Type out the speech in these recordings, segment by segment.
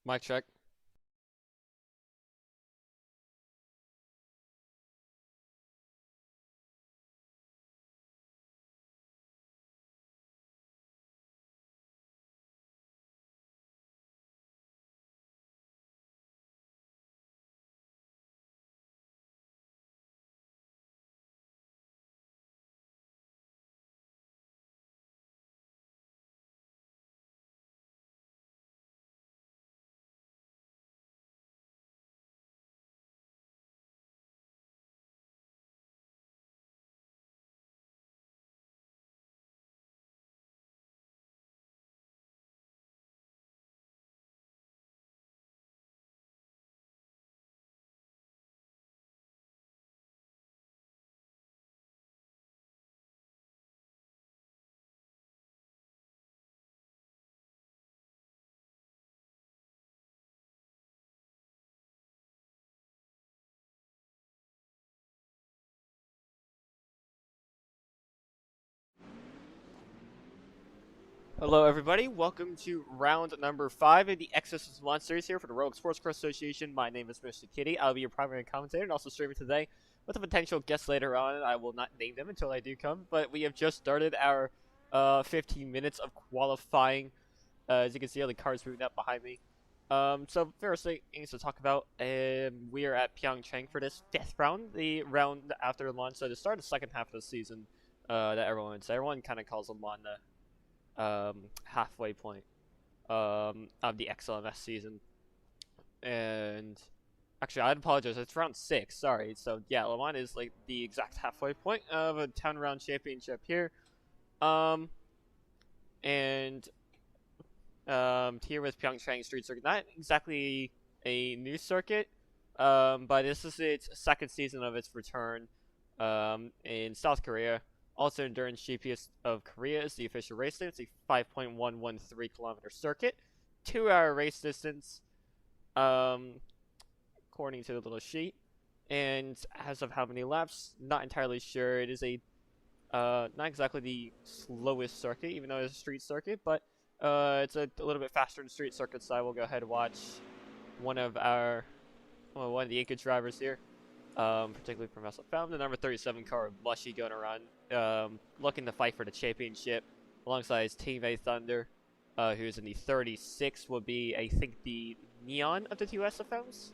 Mic check. Hello, everybody. Welcome to round number 5 of the XLMS series here for the Roblox Sports Car Association. My name is Mr. Kitty. I'll be your primary commentator and also streaming today with a potential guest later on. I will not name them until I do come, but we have just started our 15 minutes of qualifying. As you can see, all the cars moving up behind me. So first things to talk about, we are at Pyeongchang for this 5th round, the round after launch. So to start the second half of the season, that everyone kind of calls them on the halfway point of the XLMS season. And actually, I apologize. It's round 6. Sorry. So yeah, Le Mans is like the exact halfway point of a 10-round championship here. And here with Pyeongchang Street Circuit, not exactly a new circuit, but this is its second season of its return in South Korea. Also, Endurance GPS of Korea is the official race day. It's a 5.113 kilometer circuit, 2-hour race distance, according to the little sheet. And as of how many laps, not entirely sure. It is a not exactly the slowest circuit, even though it's a street circuit, but it's a little bit faster than street circuit. So I will go ahead and watch one of the Inca drivers here. Particularly from SFM, the number 37 car, Mushy, going around, looking to fight for the championship, alongside his teammate Thunder, who's in the 36, will be, I think, the Neon of the two SFMs,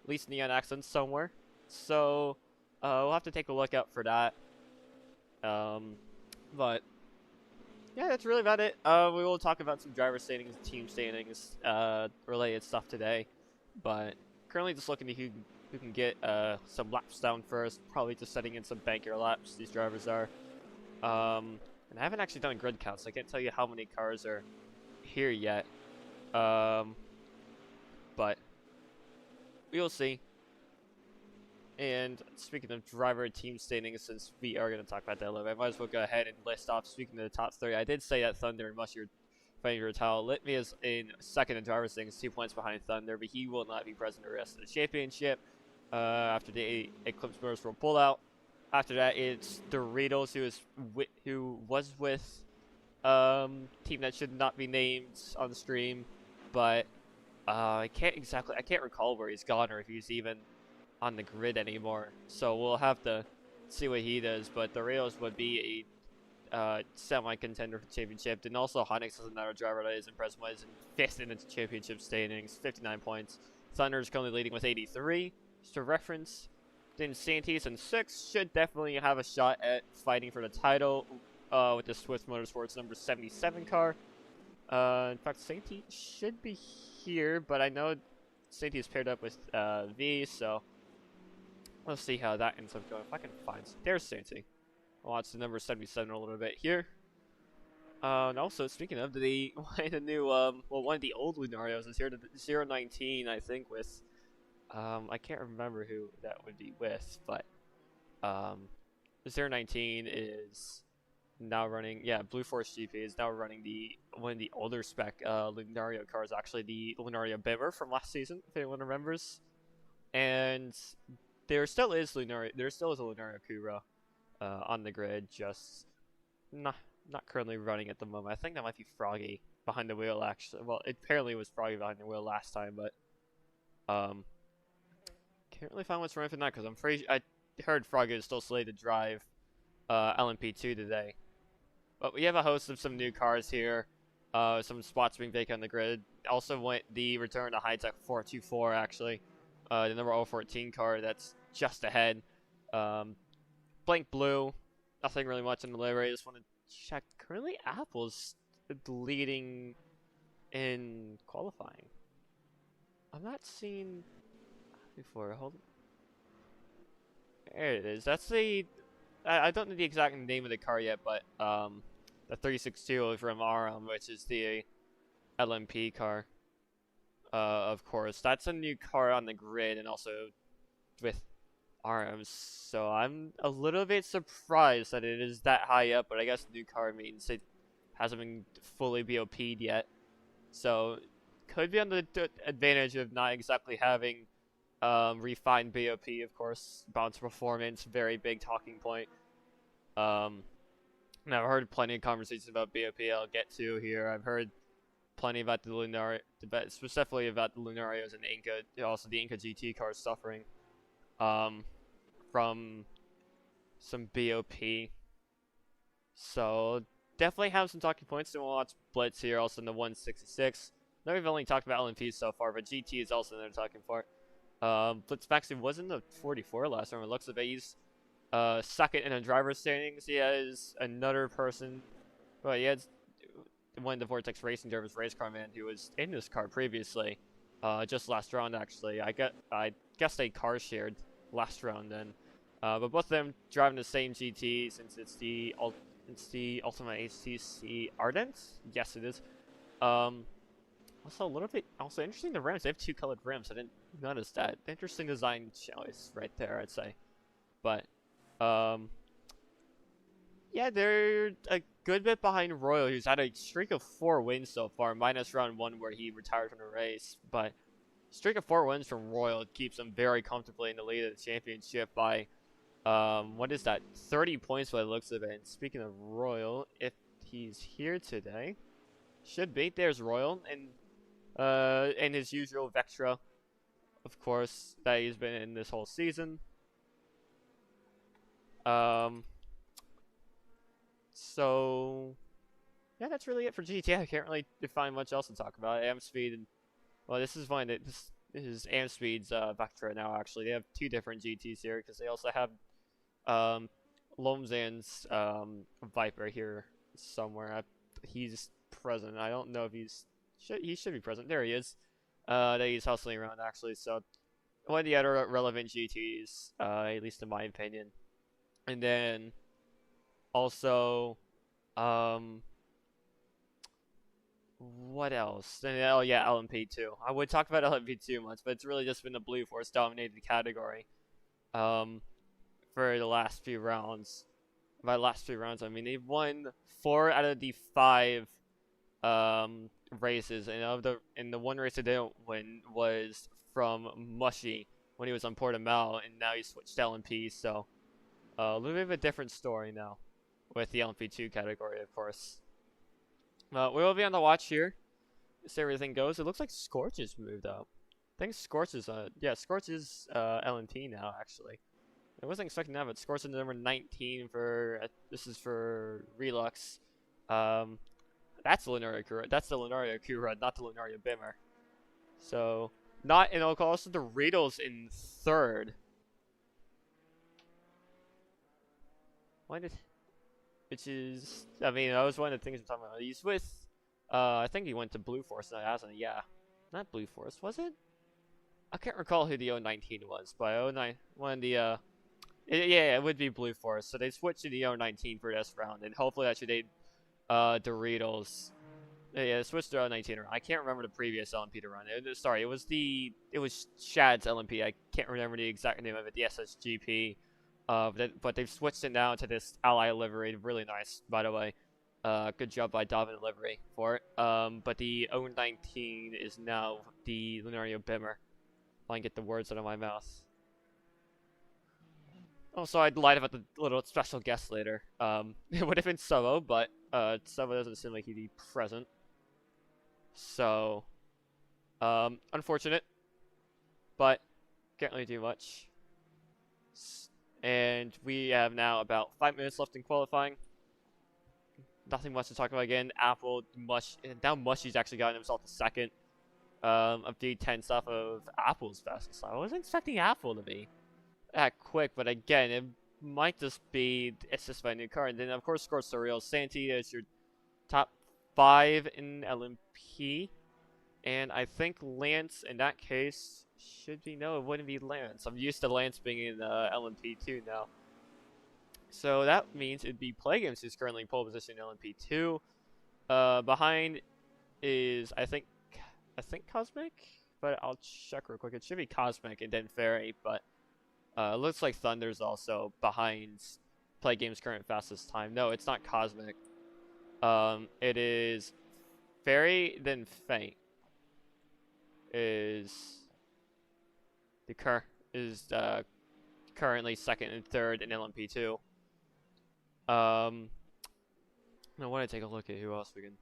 at least Neon accents somewhere, so, we'll have to take a look out for that, but, yeah, that's really about it. We will talk about some driver standings, team standings, related stuff today, but currently just looking to who can get some laps down first. Probably just setting in some banker laps, these drivers are. And I haven't actually done grid counts, so I can't tell you how many cars are here yet. But we will see. And speaking of driver team standings, since we are going to talk about that a little bit, I might as well go ahead and list off, speaking of the top 3. I did say that Thunder and Mushy are fighting for a title. Litme is in second in driver standings, 2 points behind Thunder, but he will not be present the rest of the championship. After the Eclipse Motorsport pullout. After that, it's Doritos, who was with team that should not be named on the stream, but I can't recall where he's gone or if he's even on the grid anymore. So we'll have to see what he does. But Doritos would be a semi-contender for the championship. And also Honix is another driver that is impressive. Is in 5th in its championship standings, 59 points. Thunder is currently leading with 83. Just a reference, then Santis and 6 should definitely have a shot at fighting for the title with the Swift Motorsports number 77 car. In fact, Santi should be here, but I know Santi is paired up with V, so let's see how that ends up going. If I can find, there's Santi. I'll watch the number 77 a little bit here. And also, speaking of the one of the old Lunarios is here, the 019, I think, with. I can't remember who that would be with, but the 019 is now running. Yeah, Blue Force GP is now running one of the older spec Lunario cars, actually the Lunario Bimmer from last season, if anyone remembers. And there still is a Lunario Kuro on the grid, just not currently running at the moment. I think that might be Froggy. behind the wheel actually. Well, it apparently was probably behind the wheel last time, but can't really find what's wrong with that because I heard Froggy is still slated to drive LMP2 today. But we have a host of some new cars here. Some spots being vacant on the grid. Also went the return to High-Tech 424 actually. The number 014 car that's just ahead. Blank blue. Nothing really much in the livery. I just want to check. Currently Apple's leading in qualifying. I'm not seeing before. Hold on. There it is. That's the. I don't know the exact name of the car yet, but the 362 from RM, which is the LMP car. Of course, that's a new car on the grid, and also with arms. So I'm a little bit surprised that it is that high up, but I guess new car means it hasn't been fully BOP'd yet. So could be on the advantage of not exactly having refined BOP, of course. Bounce performance, very big talking point. And I've heard plenty of conversations about BOP I'll get to here. I've heard plenty about the Lunario, specifically about the Lunarios and the Inca, also the Inca GT cars suffering from some BOP. So definitely have some talking points. Doing a lot of Blitz here, also in the 166. I know we've only talked about LMP so far, but GT is also another talking point. Blitz actually was in the 44 last time. It looks like he's second in the driver's standings. He has another person. Well, he has one of the Vortex Racing drivers, race car man, who was in this car previously. Just last round, actually. I guess they car shared last round then. But both of them driving the same GT since it's the Ultimate HTC Ardent. Yes, it is. Also a little bit interesting. The rims, they have two colored rims. I didn't notice that. Interesting design choice right there, I'd say. But yeah, they're a good bit behind Royal, who's had a streak of 4 wins so far, minus round 1 where he retired from the race. But streak of 4 wins from Royal keeps him very comfortably in the lead of the championship by what is that? 30 points by the looks of it. And speaking of Royal, if he's here today, should be. There's Royal and his usual Vectra, of course, that he's been in this whole season. So yeah, that's really it for GTA. I can't really find much else to talk about. AM Speed and well, this is fine. This is AM Speed's Vectra now. Actually, they have 2 different GTs here because they also have Lomzan's Viper here somewhere. He's present. I don't know if he should be present. There he is. That he's hustling around actually. So one of the other relevant GTs, at least in my opinion. And then also, what else? And, oh yeah, LMP2. I would talk about LMP2 much, but it's really just been the Blue Force dominated category for the last few rounds. By last few rounds, I mean they've won 4 out of the 5 races, and the one race they didn't win was from Mushy when he was on Portimao, and now he switched to LMP. So a little bit of a different story now with the LMP2 category, of course. We will be on the watch here. See everything goes. It looks like Scorch has moved up. I think Scorch is Scorch is LMP now actually. I wasn't expecting that, but Scorch is number 19 for this is for Relux. That's the Lunario Kura. That's the Lunario Kura, not the Lunario Bimmer. So not in Oka. Also the Riddles in 3rd. Which is, I mean, that was one of the things I'm talking about. He's with, I think he went to Blue Force now, hasn't he? Yeah. Not Blue Force, was it? I can't recall who the 019 was, but 09, one of the, yeah, it would be Blue Force. So they switched to the 019 for this round, and hopefully that should aid Doritos. Yeah, they switched to 019. I can't remember the previous LMP to run. Sorry, it was Shad's LMP. I can't remember the exact name of it, the SSGP. But they've switched it now to this Ally livery. Really nice, by the way. Good job by Davin livery for it. But the 019 is now the Lunario Bimmer. If I can get the words out of my mouth. Also, I'd lied about the little special guest later. It would have been Sobo, but Sobo doesn't seem like he'd be present. So, unfortunate, but can't really do much. And we have now about 5 minutes left in qualifying. Nothing much to talk about again. Apple, now Mushy's actually gotten himself the second of D10 stuff of Apple's fastest lap. I wasn't expecting Apple to be that quick, but again, it might just be assisted by a new car. And then, of course, score Surreal. Santee is your top 5 in LMP. And I think Lance, in that case, should be... No, it wouldn't be Lance. I'm used to Lance being in LMP2 now. So that means it'd be Playgames who's currently in pole position in LMP2. Behind is, I think Cosmic? But I'll check real quick. It should be Cosmic and then Fairy, but looks like Thunder's also behind Playgames' current fastest time. No, it's not Cosmic. It is Fairy, then Faint. Is currently second and third in LMP2. I want to take a look at who else we can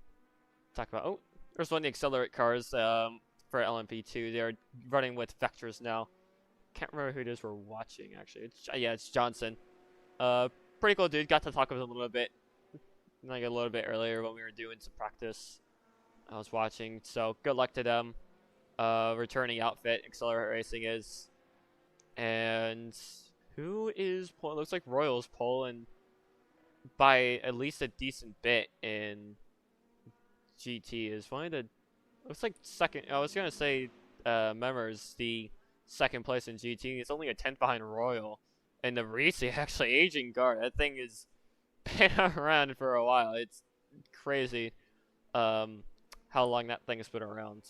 talk about. Oh, there's one of the Accelerate cars for LMP2. They're running with Vectors now. Can't remember who it is we're watching, actually. It's Johnson. Pretty cool dude. Got to talk with him a little bit. Like a little bit earlier when we were doing some practice. I was watching, so good luck to them. Returning outfit, Accelerate Racing is. And who is pole? Looks like Royal's pole by at least a decent bit in GT is one of the... Looks like second... I was going to say Memmer's the second place in GT. It's only a 10th behind Royal. And the Risi actually aging car. That thing has been around for a while. It's crazy how long that thing has been around.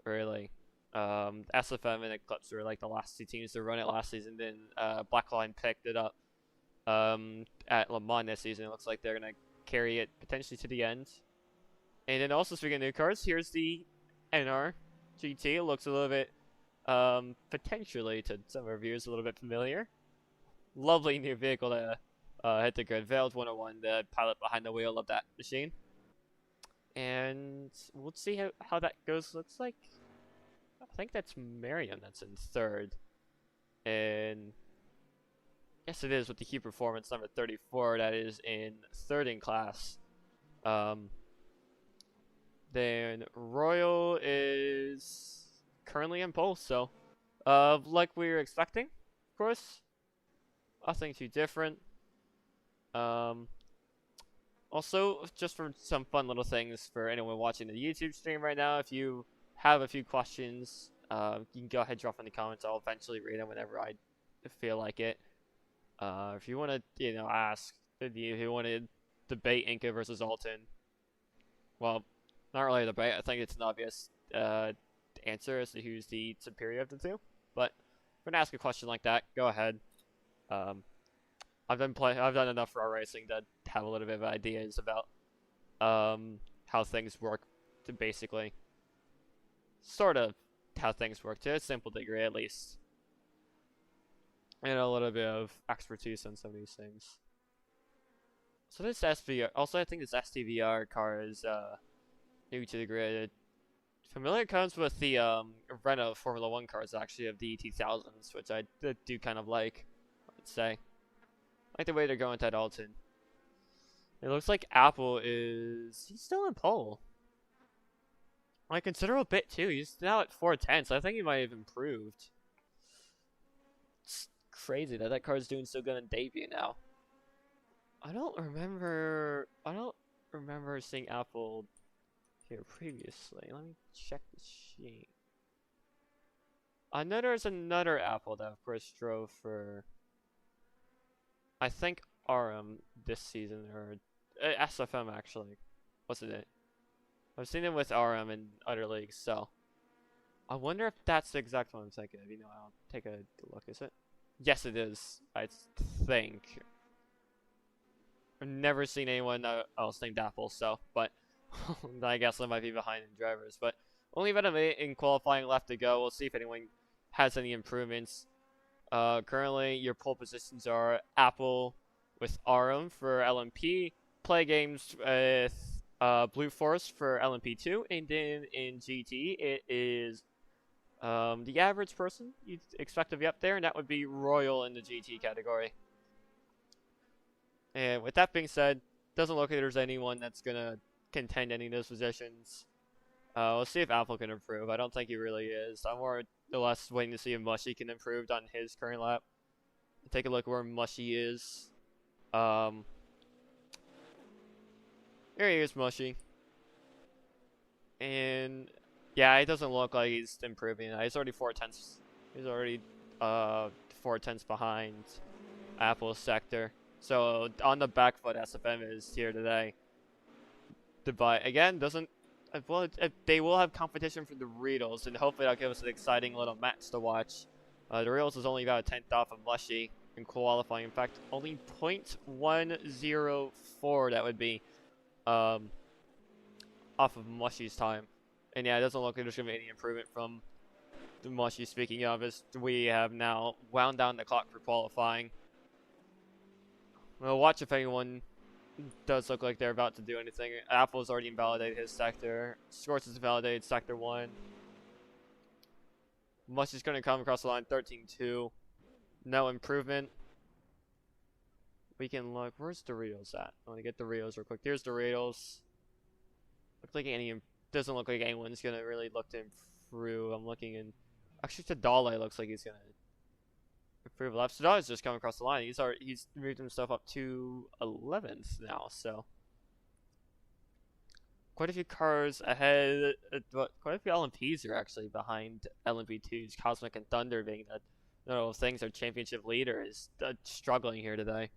Really. SFM and Eclipse were like the last 2 teams to run it last season. Then Blackline picked it up at Le Mans this season. It looks like they're going to carry it potentially to the end. And then also, speaking of new cars, here's the NR GT. It looks a little bit, potentially to some reviewers, a little bit familiar. Lovely new vehicle to hit the grid. Veiled 101, the pilot behind the wheel of that machine. And we'll see how that goes. Looks like, I think that's Marion that's in third. And yes, it is with the Q Performance number 34. That is in third in class. Then Royal is currently in pole. So, like we were expecting, of course. Nothing too different. Also, just for some fun little things for anyone watching the YouTube stream right now, if you have a few questions, you can go ahead and drop in the comments. I'll eventually read them whenever I feel like it. If you want to, ask, if you want to debate Inca versus Alten, well, not really a debate. I think it's an obvious answer as to who's the superior of the two. But if you want to ask a question like that, go ahead. I've done enough for our racing to have a little bit of ideas about how things work, to basically sort of how things work to a simple degree at least, and a little bit of expertise on some of these things. So this SVR, also I think this STVR car is new to the grid. Familiar comes with the Renault Formula 1 cars actually of the ET1000s, which I do kind of like, I'd say. I like the way they're going with that Alten. It looks like Apple is... He's still in pole. Like, considerable bit, too. He's now at 410, so I think he might have improved. It's crazy that that car's doing so good on debut now. I don't remember seeing Apple here previously. Let me check the sheet. I know there's another Apple that, of course, drove for... I think RM this season, or SFM actually. Wasn't it? I've seen it with RM in other leagues, so I wonder if that's the exact one I'm thinking of. I'll take a look. Is it? Yes, it is. I think. I've never seen anyone else named Apple, so, but I guess I might be behind in drivers. But only about a minute in qualifying left to go. We'll see if anyone has any improvements. Currently, your pole positions are Apple with RM for LMP, Playgames with Blue Forest for LMP2, and then in GT it is the average person you'd expect to be up there, and that would be Royal in the GT category. And with that being said, doesn't look like there's anyone that's gonna contend any of those positions. We'll see if Apple can improve. I don't think he really is. I'm more or less waiting to see if Mushy can improve on his current lap. Take a look where Mushy is. Here he is, Mushy. And yeah, it doesn't look like he's improving. He's already 4/10. He's already 4/10 behind Apple's sector. So on the back foot, SFM is here today. But again, doesn't well, they will have competition for the Reels, and hopefully that'll give us an exciting little match to watch. The Reels is only about a 10th off of Mushy in qualifying. In fact, only 0.104 that would be off of Mushy's time. And yeah, it doesn't look like there's going to be any improvement from the Mushy. Speaking of, as we have now wound down the clock for qualifying. We'll watch if anyone does look like they're about to do anything. Apple's already invalidated his sector. Scorch has invalidated sector 1. Mushy's going to come across the line 13-2. No improvement. We can look. Where's Doritos at? I want to get Doritos real quick. Here's Doritos. Doesn't look like anyone's going to really look to improve. I'm looking in. Actually, Tadale looks like he's going to improve left. Tadale's just coming across the line. He's moved himself up to 11th now, so. Quite a few cars ahead. Quite a few LMPs are actually behind LMP2s. Cosmic and Thunder being the things. Our championship leader is struggling here today.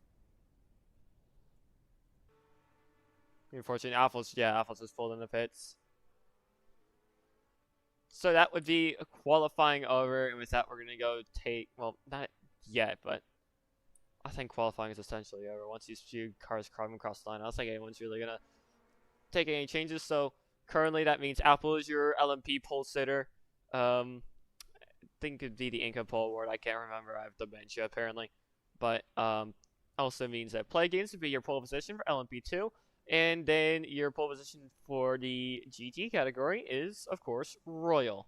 Unfortunately, Apple's just pulled in the pits. So that would be qualifying over, and with that, we're gonna go well, not yet, but I think qualifying is essentially over. Once these few cars come across the line, I don't think anyone's really gonna take any changes. So currently, that means Apple is your LMP pole sitter. I think it'd be the Inca pole award. I can't remember. I have dementia apparently, but also means that Play Games would be your pole position for LMP2. And then your pole position for the GT category is, of course, Royal.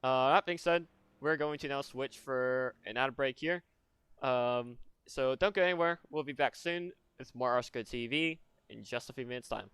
That being said, we're going to now switch for an ad break here. So don't go anywhere. We'll be back soon with more RSCA TV in just a few minutes' time.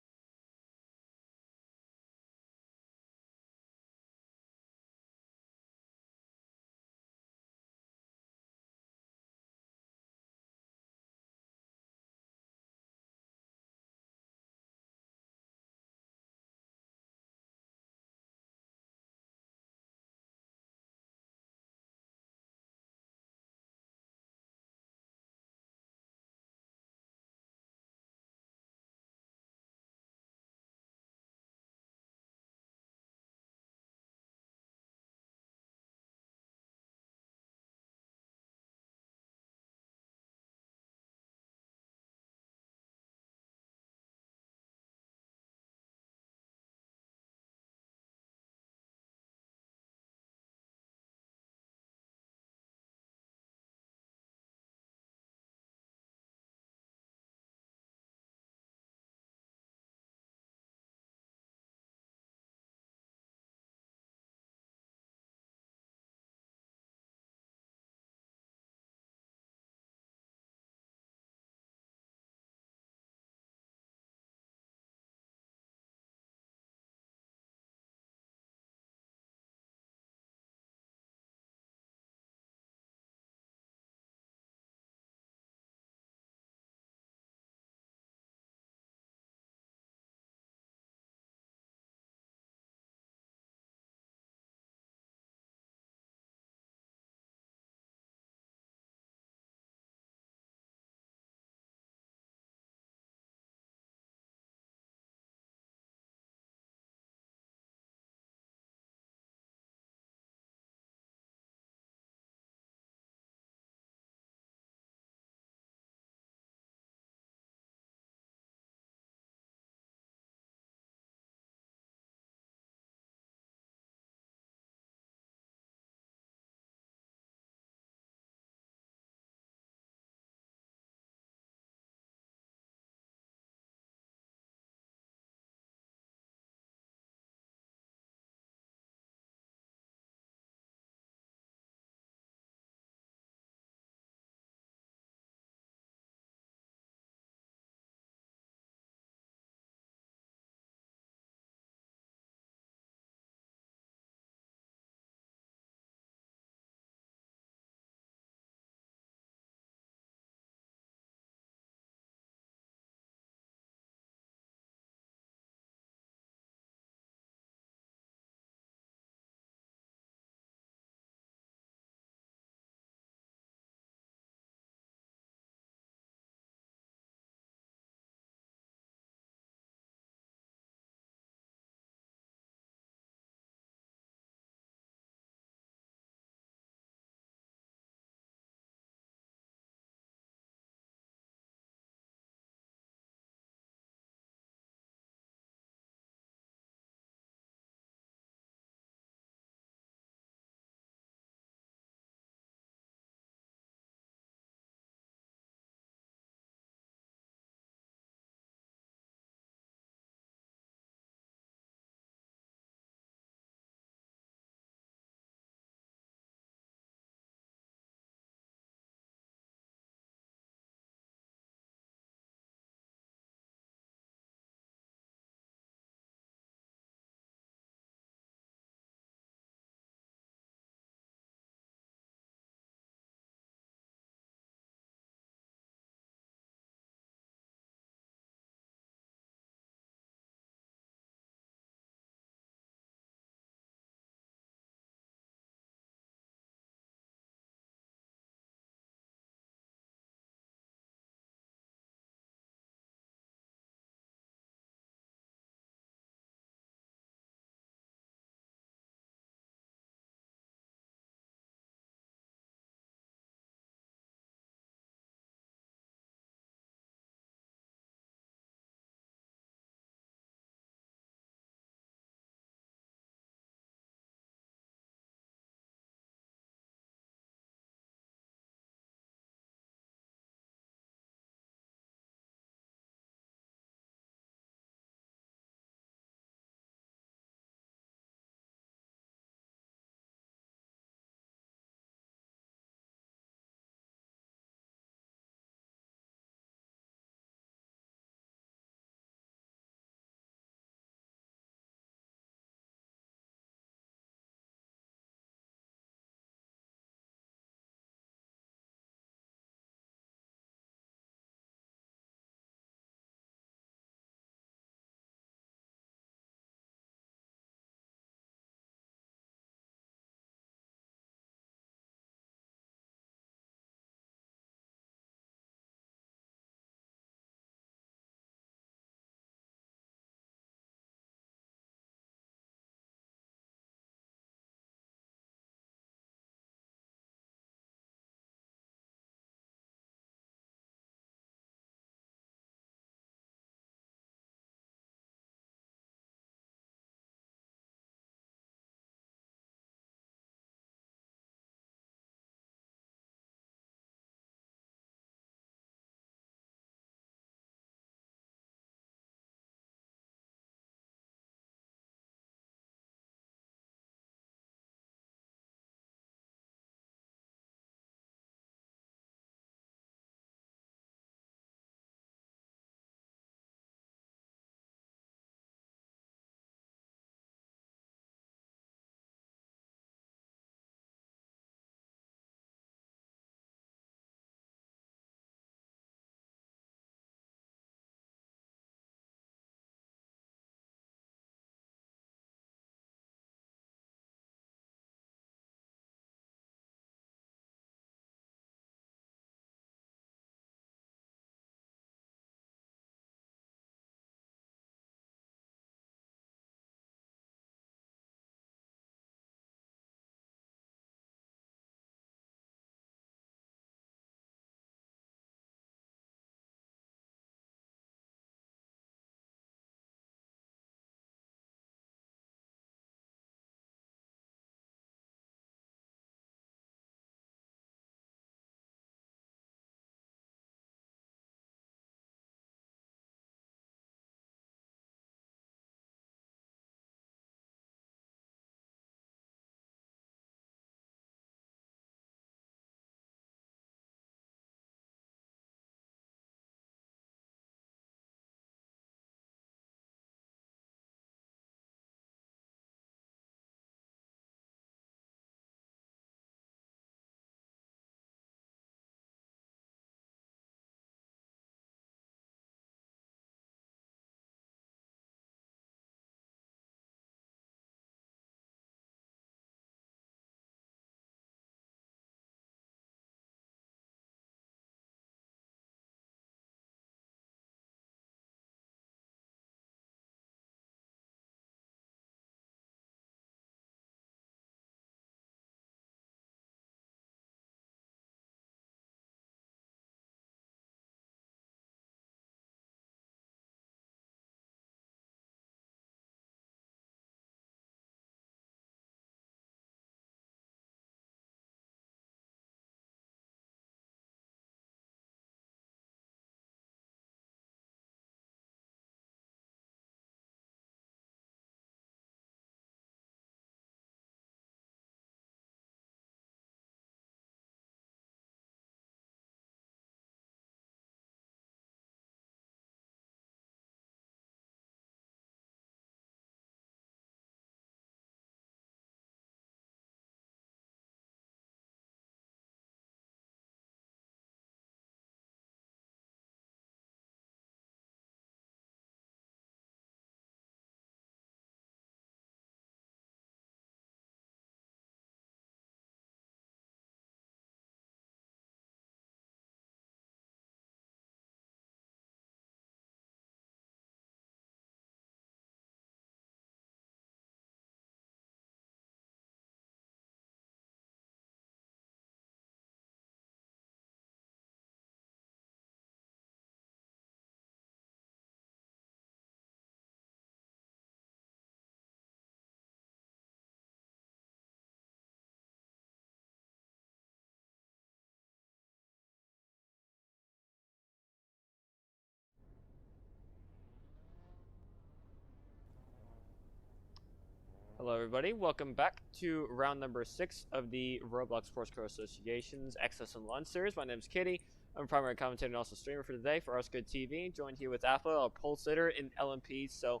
Hello, everybody. Welcome back to round number 6 of the Roblox Sports Car Association's XLMS series. My name is Kitty. I'm a primary commentator and also streamer for today for RSCA TV. Joined here with Apple, our pole sitter in LMP. So,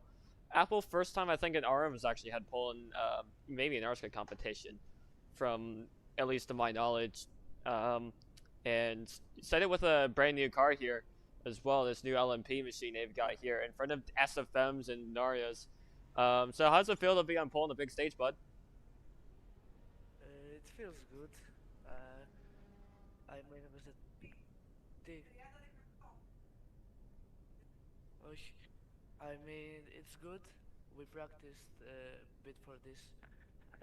Apple, first time I think in RM has actually had pole in maybe an RSCA competition, from at least to my knowledge. And set it with a brand new car here as well. This new LMP machine they've got here in front of SFMs and Narias. So how's it feel to be on pole on the big stage, bud? It feels good. I mean, it was a big. I mean, it's good. We practiced a bit for this,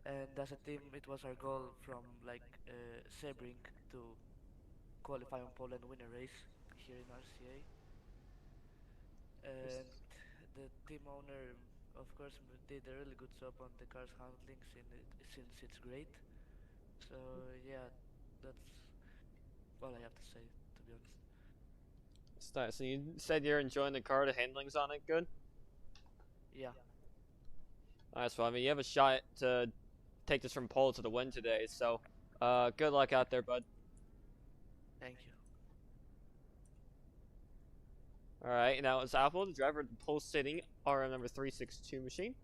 and as a team, it was our goal from Sebring to qualify on pole and win a race here in RCA. And the team owner, of course, did a really good job on the car's handling since it's great. So yeah, that's all I have to say, to be honest. It's nice. So you said you're enjoying the car, the handling's on it good? Yeah, Nice. Well, I mean, you have a shot to take this from pole to the win today, so good luck out there, bud. thank you. Alright, now it's Apple, the driver of the pole sitting RM number 362 machine.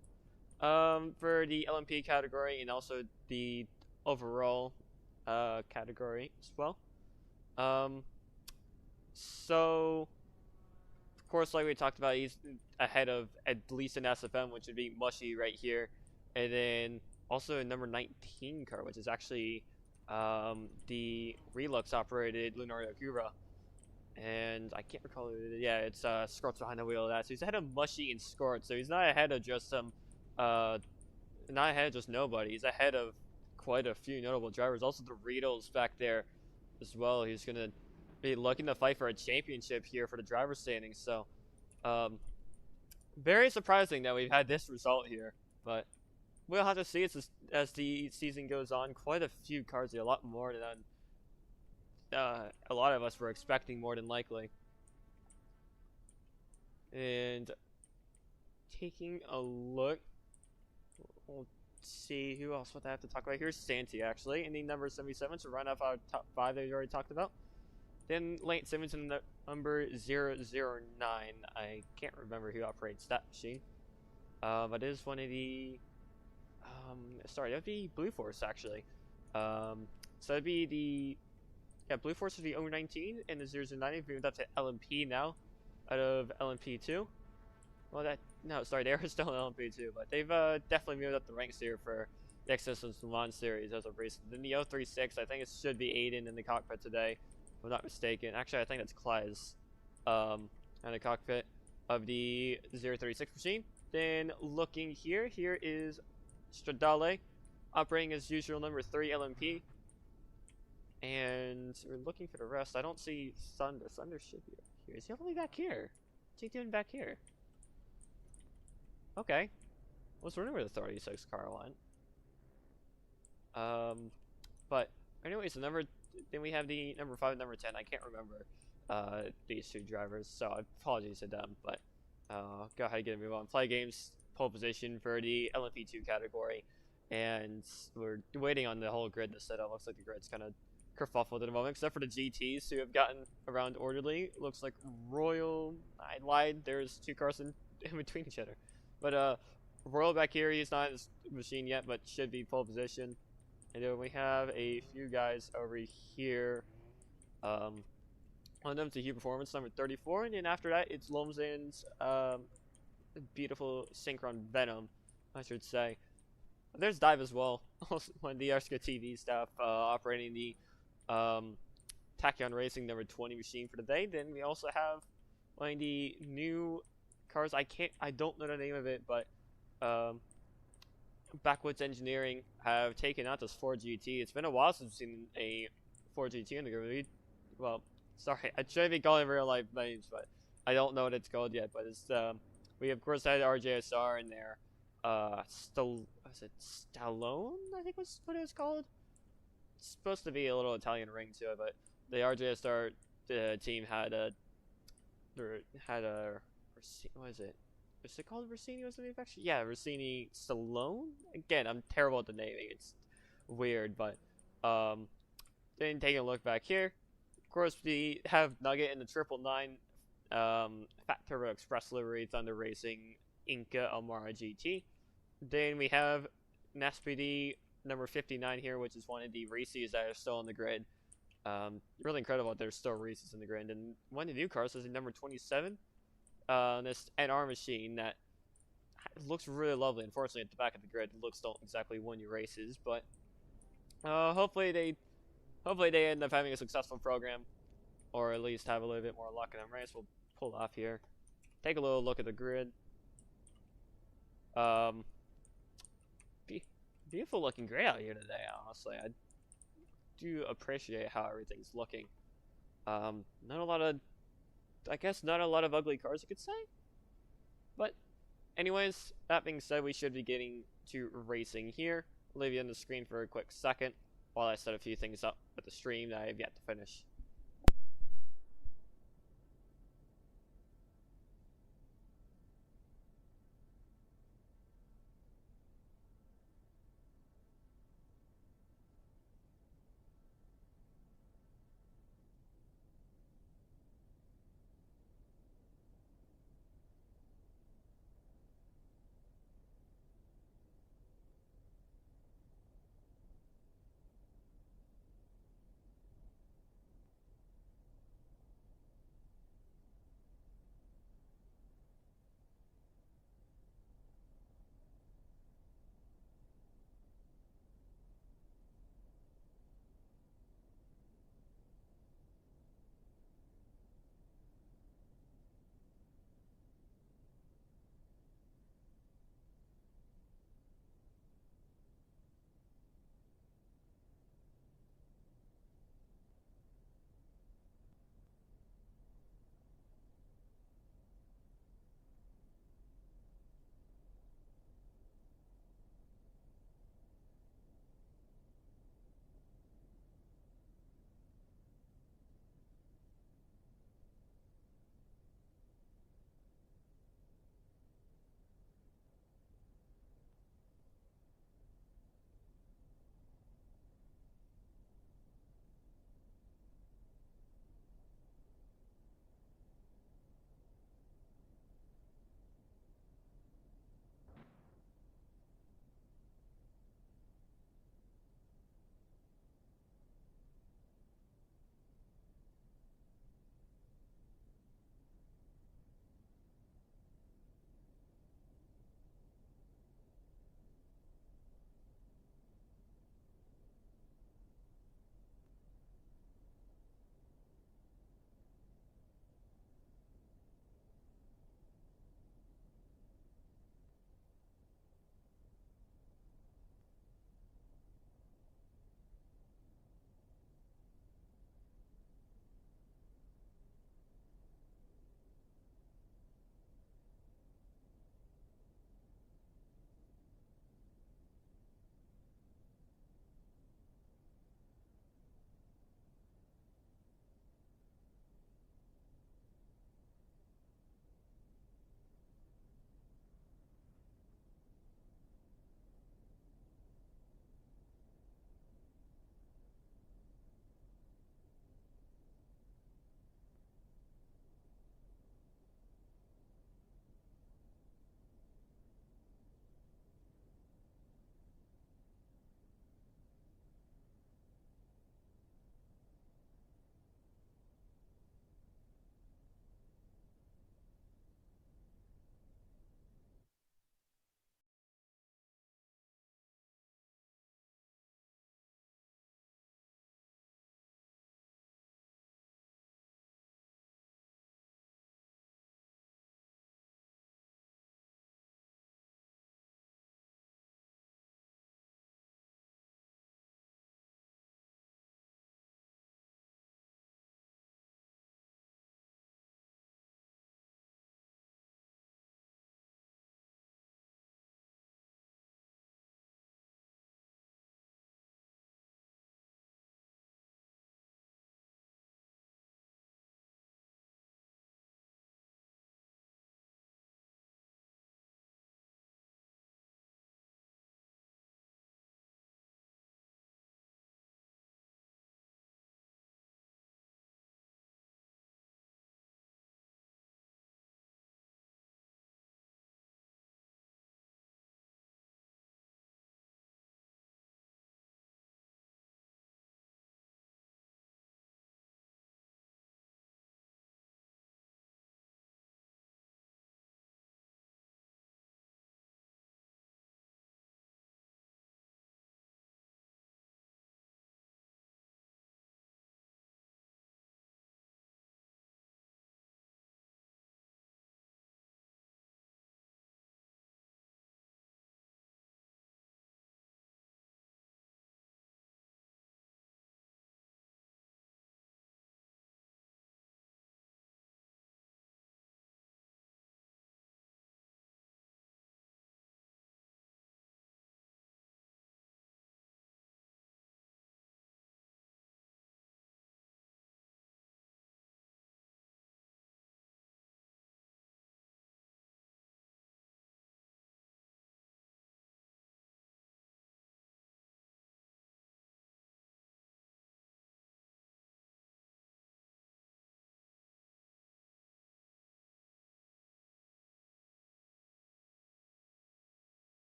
For the LMP category and also the overall category as well. So, of course, like we talked about, he's ahead of at least an SFM, which would be Mushy right here. And then also a number 19 car, which is actually the Relux operated Lunario Cura. And I can't recall who it is. Yeah, it's Scort's behind the wheel of that. So he's ahead of Mushy and Scort. So he's not ahead of just some, not ahead of just nobody. He's ahead of quite a few notable drivers. Also the Riedels back there as well. He's gonna be looking to fight for a championship here for the driver standings. So, very surprising that we've had this result here. But we'll have to see as the season goes on. Quite a few cars here, a lot more than a lot of us were expecting, more than likely. And taking a look, we'll see who else would I have to talk about. Here's Santi, actually, in the number 77, so right off our top 5 that we already talked about. Then Lane Simmons in the number 009. I can't remember who operates that machine. But it is one of the, sorry, that would be Blue Force, actually. So that'd be the, yeah, Blue Force would be 019, and the 009 we've moved up to LMP now, out of LMP2. Well, no, sorry, they are still in LMP2, but they've definitely moved up the ranks here for the XLMS series as of recent. Then the 036, I think it should be Aiden in the cockpit today, if I'm not mistaken. Actually, I think that's Klai's in the cockpit of the 036 machine. Then looking here is Stradale, operating as usual number 3 LMP. And we're looking for the rest. I don't see Thunder. Thunder should be here. Is he all the way back here? What's he doing back here? Okay. I was wondering where the 36 car went. But anyways, then we have the number 5 and number 10. I can't remember these two drivers, so apologies to them. But go ahead and get a move on. Play games, pole position for the LMP2 category. And we're waiting on the whole grid to set up. Looks like the grid's kind of kerfuffled at the moment, except for the GTs who have gotten around orderly. Looks like Royal, I lied, there's two cars in between each other. But Royal back here, he's not in his machine yet, but should be pole position. And then we have a few guys over here. One of them to Hugh Performance, number 34, and then after that, it's Lomzen's beautiful Synchron Venom, I should say. There's Dive as well, one of the RSCA TV staff operating the Tachyon Racing number 20 machine for today. Then we also have one of the new cars. I don't know the name of it, but Backwoods Engineering have taken out this Ford GT. It's been a while since we've seen a Ford GT in the grid. Well, sorry, I should be calling real life names, but I don't know what it's called yet. But it's we of course had RJSR in there. Was it Stallone? I think was what it was called. It's supposed to be a little Italian ring to it, but the RJSR team had a what is it? is it called Rossini was the manufacturer? Yeah, Rossini Stallone. Again, I'm terrible at the naming. It's weird, but then taking a look back here, of course we have Nugget in the 999 Fat Turbo Express livery Thunder Racing Inca Almara GT. Then we have NASPD number 59 here, which is one of the races that are still on the grid. Really incredible that there's still races in the grid. And one of the new cars is number 27. This NR machine that looks really lovely. Unfortunately, at the back of the grid, the looks don't exactly win you races, but hopefully they end up having a successful program, or at least have a little bit more luck in them race. We'll pull off here. Take a little look at the grid. Beautiful looking grid out here today, honestly. I do appreciate how everything's looking. Not a lot of, I guess not a lot of ugly cars, you could say. But anyways, that being said, we should be getting to racing here. I'll leave you on the screen for a quick second while I set a few things up with the stream that I have yet to finish.